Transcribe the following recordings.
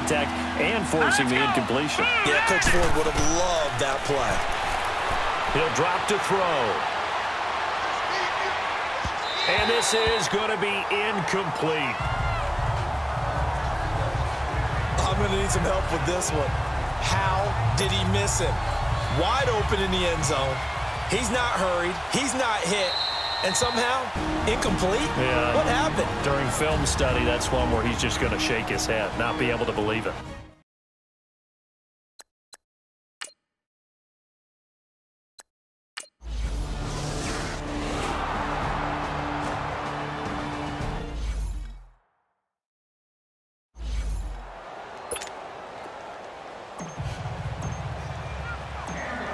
contact and forcing the incompletion. Yeah, Coach Ford would have loved that play. He'll drop to throw. And this is going to be incomplete. I'm going to need some help with this one. How did he miss him? Wide open in the end zone. He's not hurried. He's not hit. And somehow, incomplete? Yeah. What happened? During film study, that's one where he's just going to shake his head, not be able to believe it.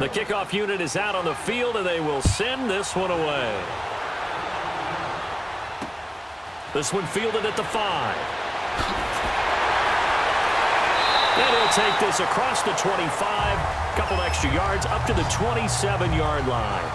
The kickoff unit is out on the field, and they will send this one away. This one fielded at the 5. And he'll take this across the 25. Couple extra yards up to the 27-yard line.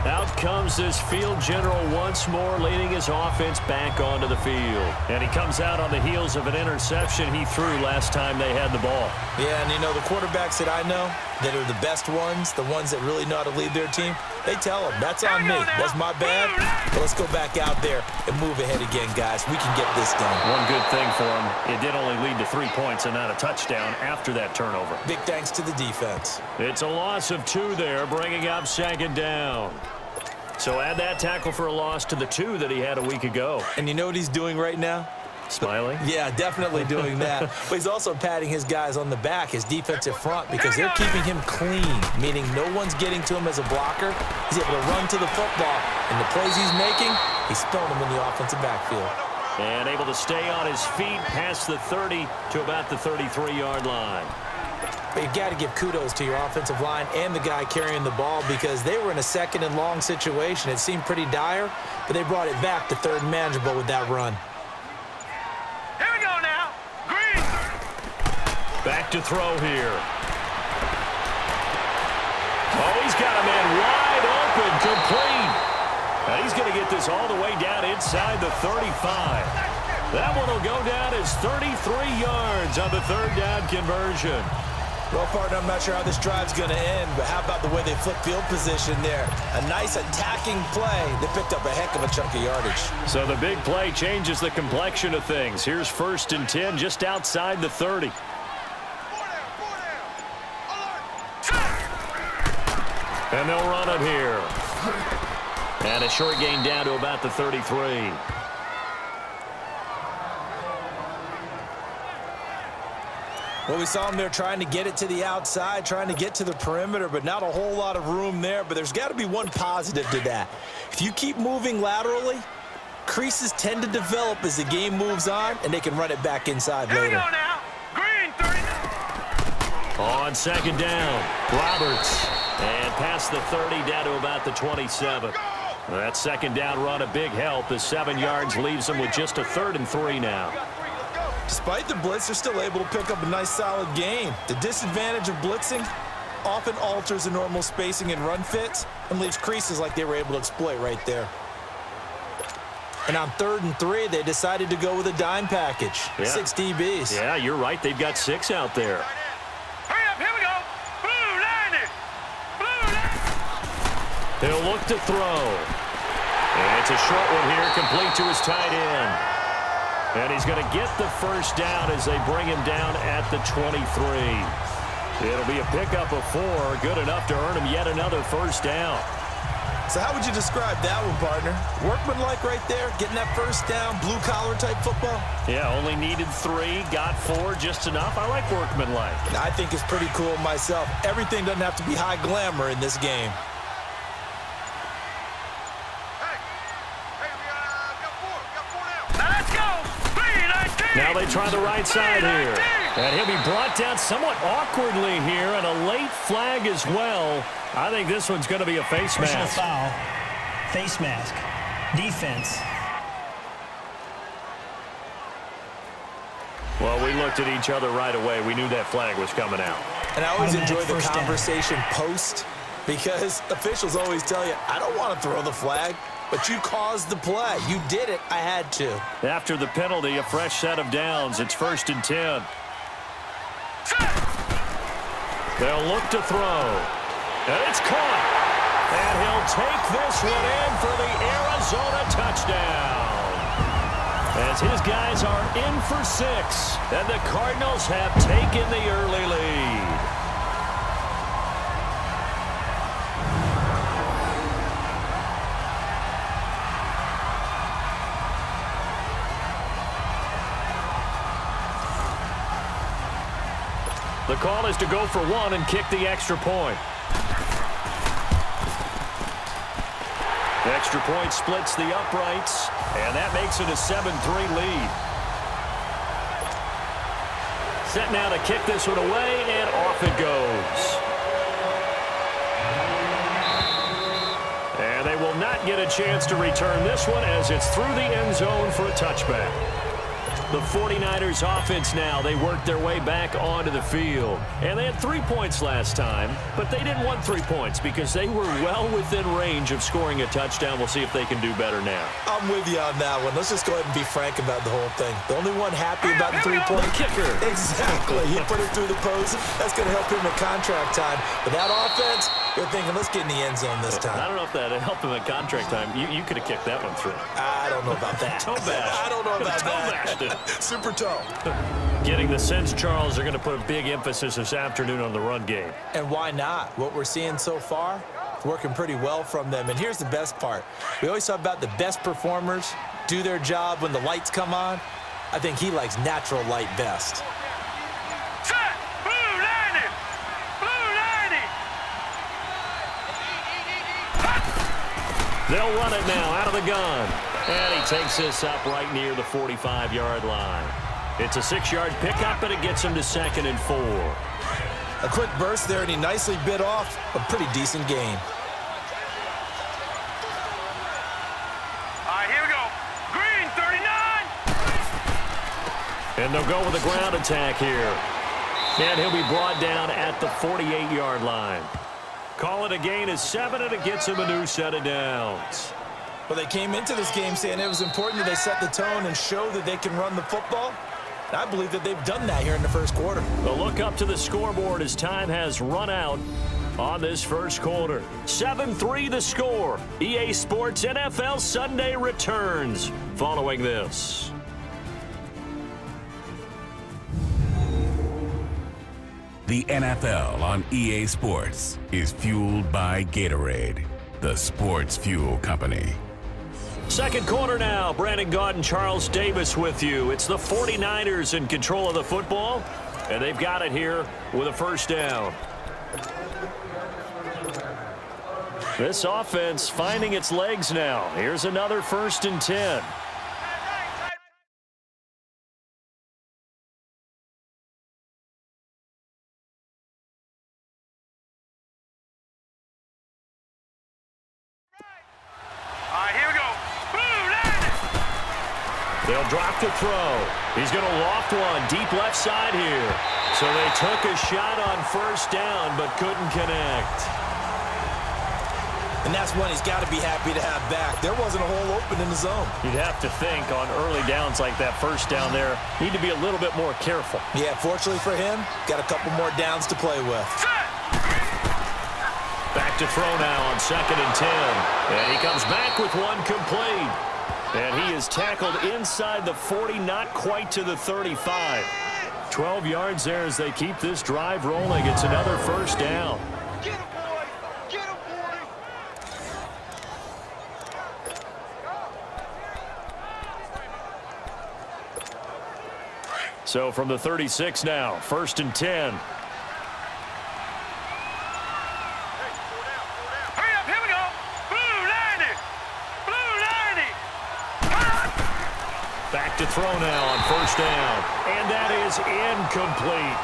Out comes this field general once more, leading his offense back onto the field. And he comes out on the heels of an interception he threw last time they had the ball. Yeah, and you know, the quarterbacks that I know that are the best ones, the ones that really know how to lead their team, they tell them, that's on me. That's my bad. But let's go back out there and move ahead again, guys. We can get this done. One good thing for him, it did only lead to 3 points and not a touchdown after that turnover. Big thanks to the defense. It's a loss of 2 there, bringing up 2nd down. So add that tackle for a loss to the 2 that he had a week ago. And you know what he's doing right now? Smiling? Yeah, definitely doing that. But he's also patting his guys on the back, his defensive front, because they're keeping him clean, meaning no one's getting to him as a blocker. He's able to run to the football, and the plays he's making, he's spilling them in the offensive backfield. And able to stay on his feet past the 30 to about the 33-yard line. But you've got to give kudos to your offensive line and the guy carrying the ball, because they were in a 2nd and long situation. It seemed pretty dire, but they brought it back to 3rd and manageable with that run. Here we go now. Green. Back to throw here. Oh, he's got a man wide open, complete. Now he's going to get this all the way down inside the 35. That one will go down as 33 yards on the 3rd down conversion. Well, partner, I'm not sure how this drive's going to end, but how about the way they flip field position there? A nice attacking play. They picked up a heck of a chunk of yardage. So the big play changes the complexion of things. Here's 1st and 10 just outside the 30. And they'll run it here. And a short gain down to about the 33. Well, we saw him there trying to get it to the outside, trying to get to the perimeter, but not a whole lot of room there. But there's got to be one positive to that. If you keep moving laterally, creases tend to develop as the game moves on, and they can run it back inside later. Here we go now. Green, 30. On 2nd down, Roberts. And past the 30 down to about the 27. That 2nd down run a big help as 7 yards leaves them with just a 3rd and 3 now. Despite the blitz, they're still able to pick up a nice, solid gain. The disadvantage of blitzing often alters the normal spacing and run fits and leaves creases like they were able to exploit right there. And on 3rd and 3, they decided to go with a dime package. Yeah. 6 DBs. Yeah, you're right. They've got 6 out there. Hurry up, here we go. Blue line it. Blue line. He'll look to throw. And it's a short one here, complete to his tight end. And he's going to get the 1st down as they bring him down at the 23. It'll be a pickup of 4, good enough to earn him yet another 1st down. So how would you describe that one, partner? Workmanlike right there, getting that 1st down, blue-collar type football? Yeah, only needed 3, got 4, just enough. I like workmanlike. I think it's pretty cool myself. Everything doesn't have to be high glamour in this game. Now they try the right side here. And he'll be brought down somewhat awkwardly here, and a late flag as well. I think this one's going to be a face mask. Personal foul, face mask, defense. Well, we looked at each other right away. We knew that flag was coming out. And I always enjoy the conversation post, because officials always tell you, I don't want to throw the flag. but you caused the play. You did it. I had to. After the penalty, a fresh set of downs. It's 1st and 10. They'll look to throw. And it's caught. And he'll take this one in for the Arizona touchdown. As his guys are in for 6. And the Cardinals have taken the early lead. The call is to go for 1 and kick the extra point. The extra point splits the uprights, and that makes it a 7-3 lead. Set now to kick this one away, and off it goes. And they will not get a chance to return this one as it's through the end zone for a touchback. The 49ers offense now, they worked their way back onto the field. And they had 3 points last time, but they didn't want 3 points because they were well within range of scoring a touchdown. We'll see if they can do better now. I'm with you on that one. Let's just go ahead and be frank about the whole thing. The only one happy about the 3-point kicker. Exactly. He put it through the post. That's going to help him in contract time. But that offense, you're thinking, let's get in the end zone this time. I don't know if that helped him at contract time. You could have kicked that one through. I don't know about that. Toe bash. I don't know about Toe that. bashed it. Super toe. Getting the sense, Charles, are going to put a big emphasis this afternoon on the run game. And why not? What we're seeing so far, it's working pretty well from them. And here's the best part. We always talk about the best performers do their job when the lights come on. I think he likes natural light best. Set! Blue landing! Blue landing! They'll run it now out of the gun. And he takes this up right near the 45-yard line. It's a 6-yard pickup, and it gets him to 2nd and 4. A quick burst there, and he nicely bit off a pretty decent gain. All right, here we go. Green, 39. And they'll go with a ground attack here. And he'll be brought down at the 48-yard line. Call it a gain of 7, and it gets him a new set of downs. Well, they came into this game saying it was important that they set the tone and show that they can run the football. And I believe that they've done that here in the first quarter. A look up to the scoreboard as time has run out on this first quarter. 7-3 the score. EA Sports NFL Sunday returns following this. The NFL on EA Sports is fueled by Gatorade, the sports fuel company. Second quarter now. Brandon Gaudin and Charles Davis with you. It's the 49ers in control of the football, and they've got it here with a first down. This offense finding its legs now. Here's another 1st and 10. They'll drop the throw. He's going to loft one deep left side here. So they took a shot on first down but couldn't connect. And that's one he's got to be happy to have back. There wasn't a hole open in the zone. You'd have to think on early downs like that first down there, need to be a little bit more careful. Yeah, fortunately for him, got a couple more downs to play with. Back to throw now on 2nd and 10. And he comes back with one complete. And he is tackled inside the 40, not quite to the 35. 12 yards there as they keep this drive rolling. It's another first down. Get him, boy! Get him, boy! So from the 36 now, 1st and 10. Hurry up, here we go! Blue landing! Blue landing! Back to throw now on first down. And that is incomplete.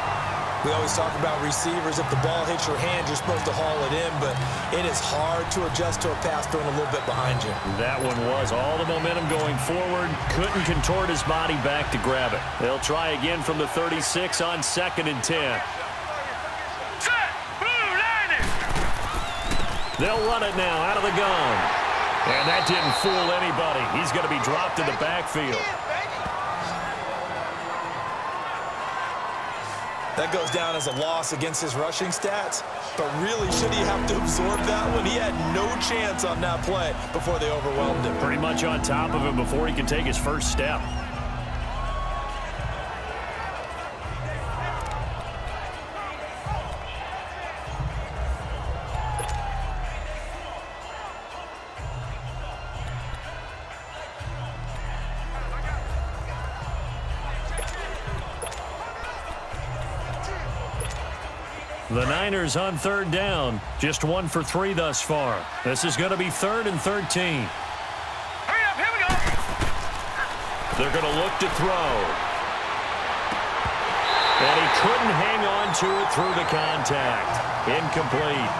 We always talk about receivers. If the ball hits your hand, you're supposed to haul it in, but it is hard to adjust to a pass thrown a little bit behind you. That one was all the momentum going forward. Couldn't contort his body back to grab it. They'll try again from the 36 on 2nd and 10. Set! Blue landing! They'll run it now out of the gun. And that didn't fool anybody. He's going to be dropped in the backfield. That goes down as a loss against his rushing stats. But really, should he have to absorb that one? He had no chance on that play before they overwhelmed him. Pretty much on top of him before he can take his first step. The Niners on third down. Just 1 for 3 thus far. This is going to be 3rd and 13. Hurry up, here we go. They're going to look to throw. And he couldn't hang on to it through the contact. Incomplete.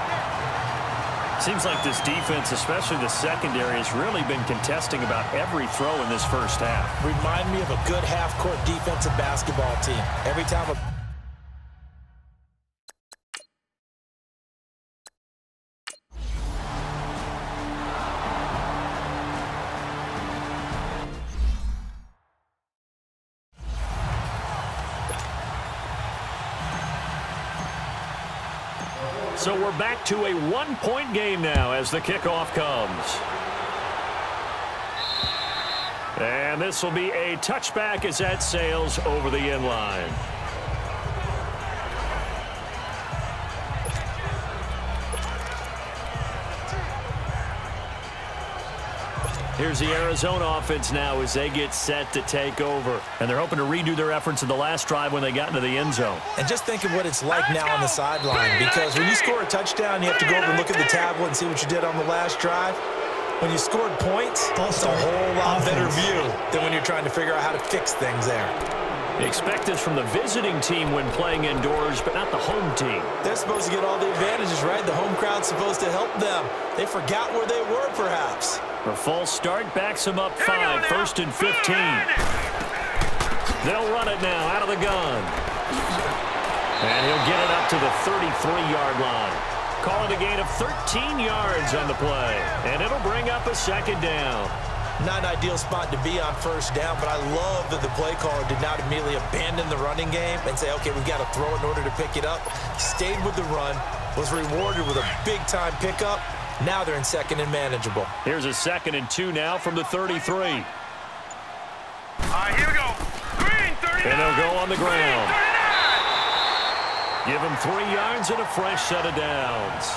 Seems like this defense, especially the secondary, has really been contesting about every throw in this first half. Remind me of a good half-court defensive basketball team. Every time a So we're back to a 1-point game now as the kickoff comes. And this will be a touchback as that sails over the end line. Here's the Arizona offense now as they get set to take over. And they're hoping to redo their efforts in the last drive when they got into the end zone. And just think of what it's like now on the sideline, because when you score a touchdown, you have to go over and look at the tablet and see what you did on the last drive. When you scored points, it's a whole lot better view than when you're trying to figure out how to fix things there. Expect this from the visiting team when playing indoors, but not the home team. They're supposed to get all the advantages, right? The home crowd's supposed to help them. They forgot where they were, perhaps. A false start backs him up 5, 1st and 15. They'll run it now out of the gun. And he'll get it up to the 33-yard line. Calling a gain of 13 yards on the play. And it'll bring up a 2nd down. Not an ideal spot to be on 1st down, but I love that the play caller did not immediately abandon the running game and say, okay, we've got to throw in order to pick it up. Stayed with the run, was rewarded with a big-time pickup. Now they're in 2nd and manageable. Here's a 2nd and 2 now from the 33. All right, here we go. Green 39. And they'll go on the ground. 39. Give him 3 yards and a fresh set of downs.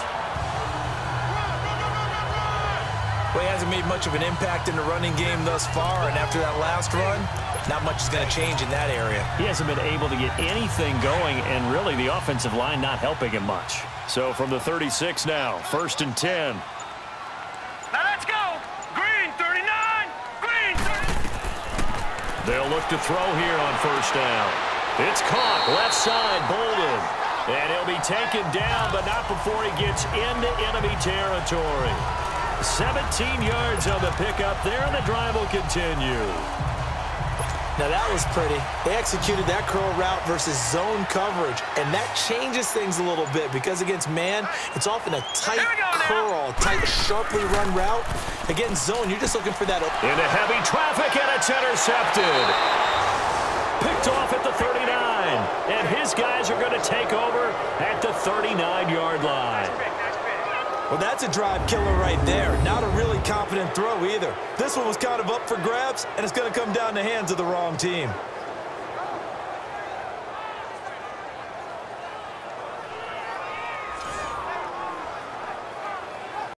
Well, he hasn't made much of an impact in the running game thus far, and after that last run, not much is going to change in that area. He hasn't been able to get anything going, and really the offensive line not helping him much. So from the 36 now, 1st and 10. Now let's go. Green 39. Green 30. They'll look to throw here on 1st down. It's caught, left side, Bolden. And he'll be taken down, but not before he gets into enemy territory. 17 yards on the pickup there, and the drive will continue. Now that was pretty. They executed that curl route versus zone coverage, and that changes things a little bit because against man, it's often a tight curl, tight, sharply run route. Against zone, you're just looking for that. Into heavy traffic, and it's intercepted. Picked off at the 39, and his guys are going to take over at the 39-yard line. Well, that's a drive killer right there. Not a really confident throw either. This one was kind of up for grabs, and it's going to come down the hands of the wrong team.